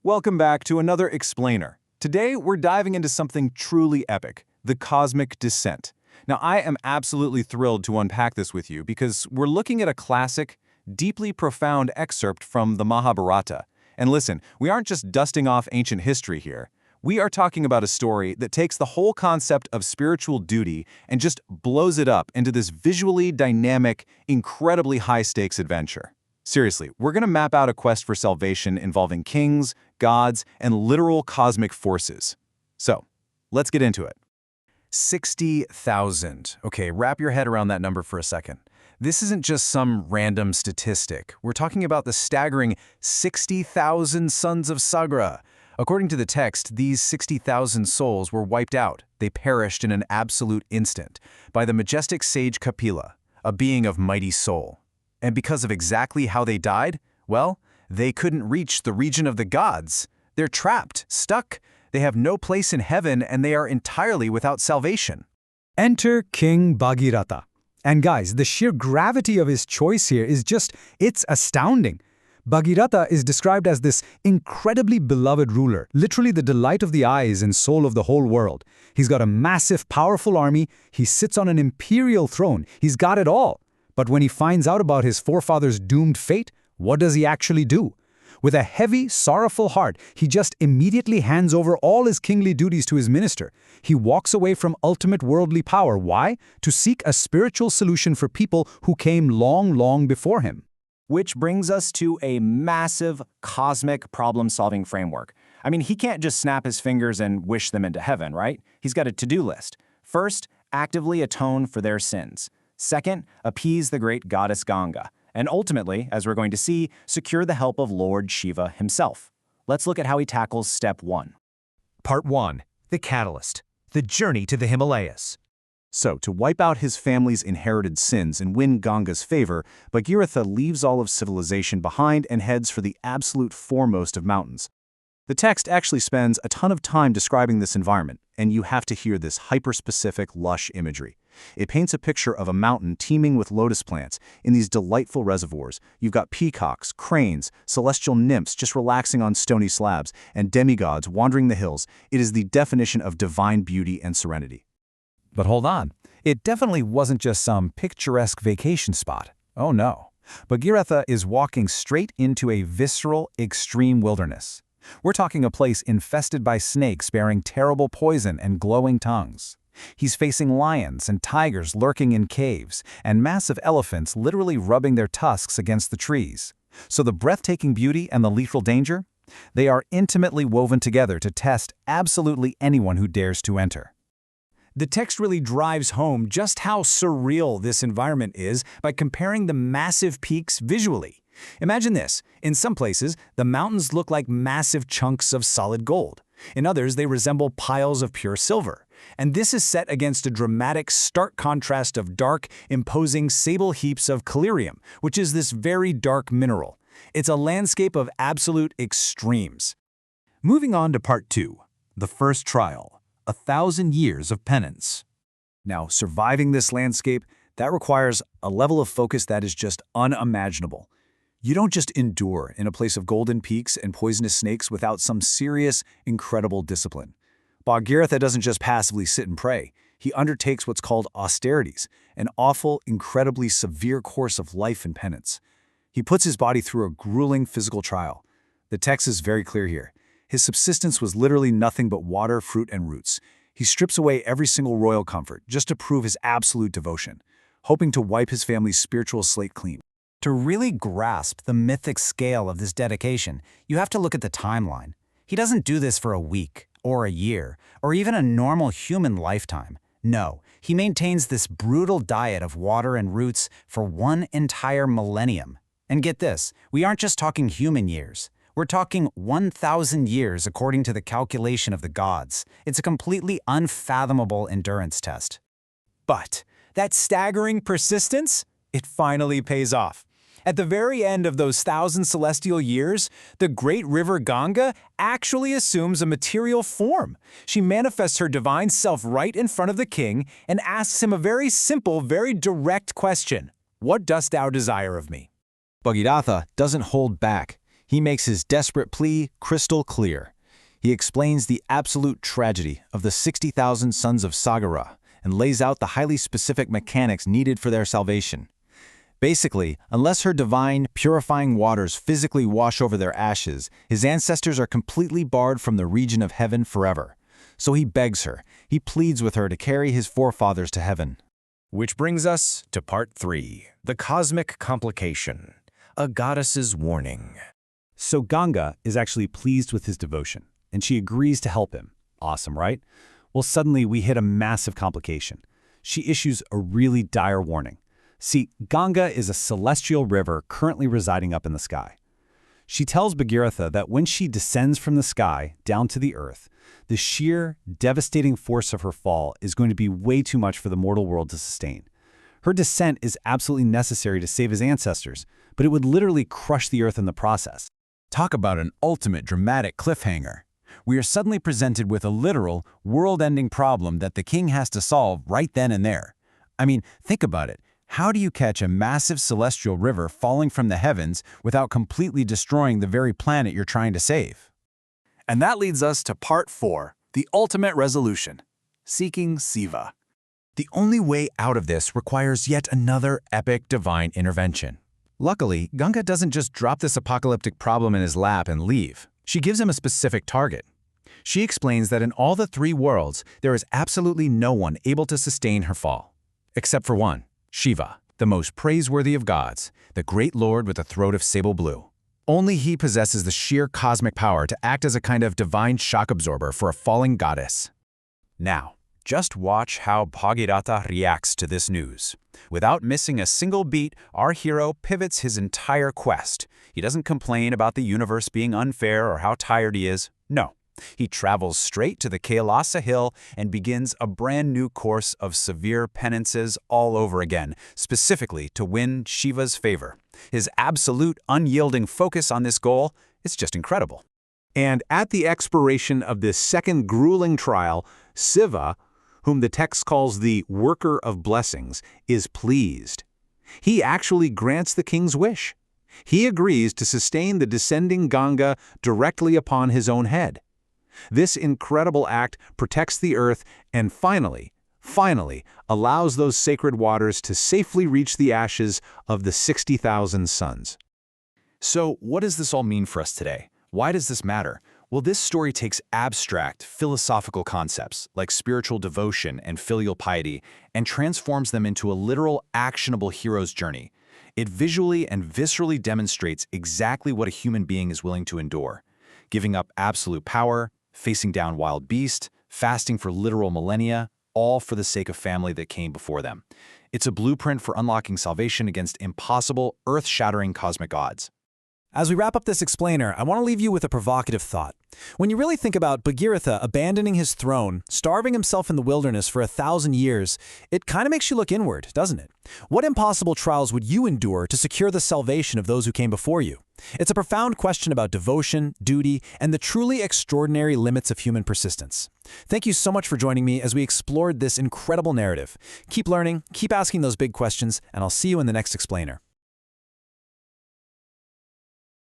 Welcome back to another explainer. Today, we're diving into something truly epic, the cosmic descent. Now, I am absolutely thrilled to unpack this with you because we're looking at a classic, deeply profound excerpt from the Mahabharata. And listen, we aren't just dusting off ancient history here. We are talking about a story that takes the whole concept of spiritual duty and just blows it up into this visually dynamic, incredibly high-stakes adventure. Seriously, we're going to map out a quest for salvation involving kings, gods, and literal cosmic forces. So, let's get into it. 60,000. Okay, wrap your head around that number for a second. This isn't just some random statistic. We're talking about the staggering 60,000 sons of Sagara. According to the text, these 60,000 souls were wiped out. They perished in an absolute instant by the majestic sage Kapila, a being of mighty soul. And because of exactly how they died, well, they couldn't reach the region of the gods. They're trapped, stuck. They have no place in heaven, and they are entirely without salvation. Enter King Bhagiratha. And guys, the sheer gravity of his choice here is it's astounding. Bhagiratha is described as this incredibly beloved ruler, literally the delight of the eyes and soul of the whole world. He's got a massive, powerful army. He sits on an imperial throne. He's got it all. But when he finds out about his forefathers' doomed fate, what does he actually do? With a heavy, sorrowful heart, he just immediately hands over all his kingly duties to his minister. He walks away from ultimate worldly power. Why? To seek a spiritual solution for people who came long, long before him. Which brings us to a massive cosmic problem-solving framework. I mean, he can't just snap his fingers and wish them into heaven, right? He's got a to-do list. First, actively atone for their sins. Second, appease the great goddess Ganga. And ultimately, as we're going to see, secure the help of Lord Siva himself. Let's look at how he tackles step 1. Part 1. The Catalyst. The Journey to the Himalayas. So, to wipe out his family's inherited sins and win Ganga's favor, Bhagiratha leaves all of civilization behind and heads for the absolute foremost of mountains. The text actually spends a ton of time describing this environment, and you have to hear this hyper-specific, lush imagery. It paints a picture of a mountain teeming with lotus plants in these delightful reservoirs. You've got peacocks, cranes, celestial nymphs just relaxing on stony slabs, and demigods wandering the hills. It is the definition of divine beauty and serenity. But hold on, it definitely wasn't just some picturesque vacation spot. Oh no. Bhagiratha is walking straight into a visceral, extreme wilderness. We're talking a place infested by snakes bearing terrible poison and glowing tongues. He's facing lions and tigers lurking in caves, and massive elephants literally rubbing their tusks against the trees. So the breathtaking beauty and the lethal danger? They are intimately woven together to test absolutely anyone who dares to enter. The text really drives home just how surreal this environment is by comparing the massive peaks visually. Imagine this. In some places, the mountains look like massive chunks of solid gold. In others, they resemble piles of pure silver. And this is set against a dramatic, stark contrast of dark, imposing sable heaps of collyrium, which is this very dark mineral. It's a landscape of absolute extremes. Moving on to Part 2. The First Trial. 1,000 Years of Penance. Now, surviving this landscape, that requires a level of focus that is just unimaginable. You don't just endure in a place of golden peaks and poisonous snakes without some serious, incredible discipline. Bhagiratha doesn't just passively sit and pray. He undertakes what's called austerities, an awful, incredibly severe course of life and penance. He puts his body through a grueling physical trial. The text is very clear here. His subsistence was literally nothing but water, fruit, and roots. He strips away every single royal comfort just to prove his absolute devotion, hoping to wipe his family's spiritual slate clean. To really grasp the mythic scale of this dedication, you have to look at the timeline. He doesn't do this for a week, or a year, or even a normal human lifetime. No, he maintains this brutal diet of water and roots for one entire millennium. And get this, we aren't just talking human years. We're talking 1,000 years according to the calculation of the gods. It's a completely unfathomable endurance test. But that staggering persistence, it finally pays off. At the very end of those 1,000 celestial years, the great river Ganga actually assumes a material form. She manifests her divine self right in front of the king and asks him a very simple, very direct question. What dost thou desire of me? Bhagiratha doesn't hold back. He makes his desperate plea crystal clear. He explains the absolute tragedy of the 60,000 sons of Sagara and lays out the highly specific mechanics needed for their salvation. Basically, unless her divine, purifying waters physically wash over their ashes, his ancestors are completely barred from the region of heaven forever. So he begs her, he pleads with her to carry his forefathers to heaven. Which brings us to part 3, the cosmic complication, a goddess's warning. So Ganga is actually pleased with his devotion, and she agrees to help him. Awesome, right? Well, suddenly we hit a massive complication. She issues a really dire warning. See, Ganga is a celestial river currently residing up in the sky. She tells Bhagiratha that when she descends from the sky down to the earth, the sheer, devastating force of her fall is going to be way too much for the mortal world to sustain. Her descent is absolutely necessary to save his ancestors, but it would literally crush the earth in the process. Talk about an ultimate dramatic cliffhanger. We are suddenly presented with a literal, world-ending problem that the king has to solve right then and there. I mean, think about it. How do you catch a massive celestial river falling from the heavens without completely destroying the very planet you're trying to save? And that leads us to part 4, the ultimate resolution, seeking Siva. The only way out of this requires yet another epic divine intervention. Luckily, Ganga doesn't just drop this apocalyptic problem in his lap and leave. She gives him a specific target. She explains that in all the 3 worlds, there is absolutely no one able to sustain her fall. Except for one. Shiva, the most praiseworthy of gods, the great lord with a throat of sable blue. Only he possesses the sheer cosmic power to act as a kind of divine shock absorber for a falling goddess. Now, just watch how Bhagiratha reacts to this news. Without missing a single beat, our hero pivots his entire quest. He doesn't complain about the universe being unfair or how tired he is. No. He travels straight to the Kailasa hill and begins a brand new course of severe penances all over again, specifically to win Shiva's favor. His absolute unyielding focus on this goal is just incredible. And at the expiration of this second grueling trial, Siva, whom the text calls the worker of blessings, is pleased. He actually grants the king's wish. He agrees to sustain the descending Ganga directly upon his own head. This incredible act protects the earth and finally allows those sacred waters to safely reach the ashes of the 60,000 sons. So, what does this all mean for us today? Why does this matter? Well, this story takes abstract, philosophical concepts like spiritual devotion and filial piety and transforms them into a literal, actionable hero's journey. It visually and viscerally demonstrates exactly what a human being is willing to endure. Giving up absolute power, facing down wild beasts, fasting for literal millennia, all for the sake of family that came before them. It's a blueprint for unlocking salvation against impossible, earth-shattering cosmic odds. As we wrap up this explainer, I want to leave you with a provocative thought. When you really think about Bhagiratha abandoning his throne, starving himself in the wilderness for 1,000 years, it kind of makes you look inward, doesn't it? What impossible trials would you endure to secure the salvation of those who came before you? It's a profound question about devotion, duty, and the truly extraordinary limits of human persistence. Thank you so much for joining me as we explored this incredible narrative. Keep learning, keep asking those big questions, and I'll see you in the next explainer.